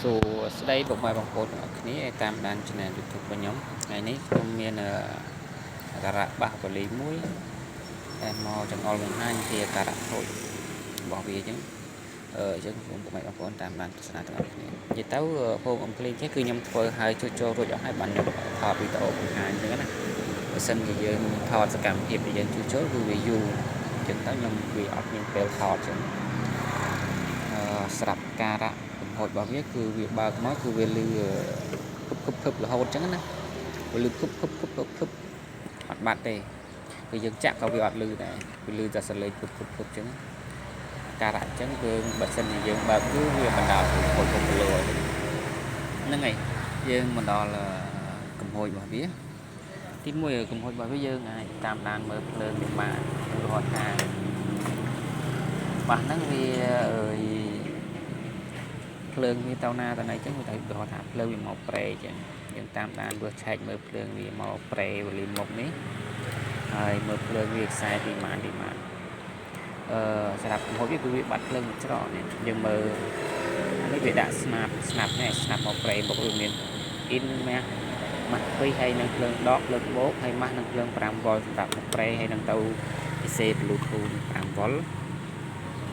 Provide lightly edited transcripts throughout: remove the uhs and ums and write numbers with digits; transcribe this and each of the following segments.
សួស្តីពុកម៉ែបងប្អូនទាំងអស់គ្នាតាមដាន Channel YouTube របស់ខ្ញុំថ្ងៃនេះខ្ញុំមានការៈបាសបលីមួយតែមកចង្អុលបង្ហាញពីការៈខូចរបស់វាអញ្ចឹងយើងពុកម៉ែបងប្អូនតាមដានទស្សនាទាំងអស់គ្នានិយាយទៅភូមិអំភ្លីចេះគឺខ្ញុំធ្វើឲ្យជួយចូលរួចអស់ហើយបានខ្ញុំថតវីដេអូបង្ហាញអញ្ចឹងណាបើសិនជាយើងថតសកម្មភាពដែលយើងជួយចូលគឺវាយូរអញ្ចឹងទៅខ្ញុំវាអត់មានពេលថតអញ្ចឹងស្រាប់ការៈហូចរបស់វាគឺវាបើកមកគឺវាលឺគប់រហូតអញ្ចឹងណាវាលឺគប់អត់បាត់ទេគឺយើងចាក់ក៏វាអត់លឺដែរវាលឺតែសលេងគប់អញ្ចឹងការៈអញ្ចឹងគឺបើសិនជាយើងបើកគឺវាបណ្ដាលហូចទៅលើហ្នឹងហើយយើងមកដល់កំហូចរបស់វាទី1កំហូចរបស់វាយើងអាចតាមដានមើលភ្លើងវាបានឧទាហរណ៍ថាបាសហ្នឹងវាភ្លើងវាទៅណាទៅណីអញ្ចឹងវាទៅឧទាហរណ៍ថាភ្លើងវាមកប្រេអញ្ចឹងយើងតាមដានវាឆែកមើលភ្លើងវាមកប្រេវលីមុខនេះហើយមើលភ្លើងវាខ្សែពីម៉ានសម្រាប់កំហុសវាគឺវាបាត់ភ្លើងមួយច្រកនេះយើងមើលនេះវាដាក់ស្នាប់នេះស្នាប់មកប្រេមុខវាមាន in ម៉ាស់2ហើយនឹងភ្លើងដកភ្លើងបូកហើយម៉ាស់នឹងភ្លើង 5V សម្រាប់មកប្រេហើយនឹងទៅ AC Bluetooth 5V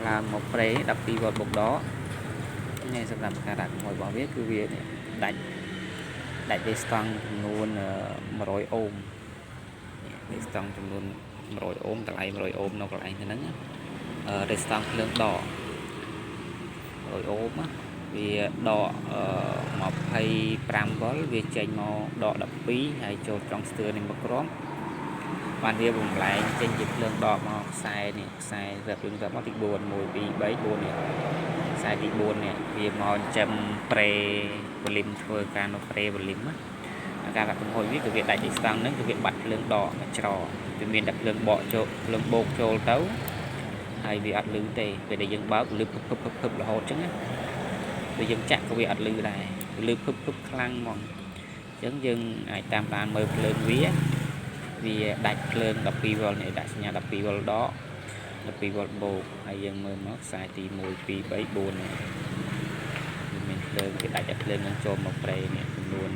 ឡើងមកប្រេ 12V បូកដកនេះសម្រាប់ការដាក់កំហុសរបស់វាគឺវាដាច់ដេស្តង់ចំនួន100អូមដេស្តង់ចំនួន100អូមកន្លែង100អូមនៅកន្លែងហ្នឹងដេស្តង់ភ្លើងដក100អូមវាដក25V វាចេញមកដក12ហើយចូលត្រង់ស្ទើរនេះមកគ្រាប់បានវាបំលែងចេញជាភ្លើងដកមកខ្សែនេះខ្សែរាប់យើងរាប់មកទី4 1 2 3 4នេះខ្សែទី4នេះវាមកចាំប្រេវលីមធ្វើការនៅប្រេវលីមការកំហុសវាគឺវាដាច់ទីស្តង់ហ្នឹងគឺវាបាត់ភ្លើងដកមួយច្រកវាមានតែភ្លើងបកចូលភ្លើងបូកចូលទៅហើយវាអត់លឺទេពេលដែលយើងបើកលឺភឹបរហូតអញ្ចឹងណាពេលយើងចាក់ក៏វាអត់លឺដែរលឺភឹបខ្លាំងហ្មងអញ្ចឹងយើងអាចតាមដានមើលភ្លើងវាដាច់ភ្លើង 12V នេះដាក់សញ្ញា 12V ដក 12V បូកហើយយើងមើលមកខ្សែទី1 2 3 4នេះមានភ្លើងវាដាច់តែភ្លើងនឹងចូលមកប្រេនេះចំនួន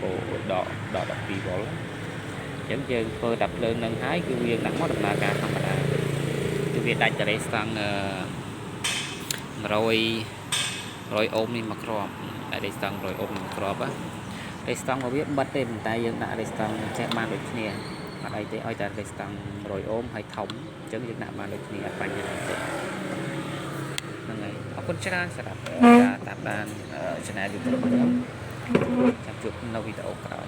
បូកដក 12V អញ្ចឹងយើងធ្វើតែភ្លើងនឹងហើយគឺវាដាក់មកដំណើរការធម្មតាគឺវាដាច់តែស្តង់100អូមនេះមកគ្រាប់តែស្តង់100អូមនេះមកគ្រាប់តែស្តង់របស់វាបិទទេប៉ុន្តែយើងដាក់តែស្តង់ចេះបានដូចគ្នាអត់អីទេឲ្យតែស្តង់100អូមហើយធំអញ្ចឹងយើងដាក់បានដូចគ្នាអត់បញ្ហាទេហ្នឹងហើយអរគុណច្រើនសម្រាប់ការតាមដាន Channel YouTube របស់ខ្ញុំចាំជួបនៅវីដេអូក្រោយ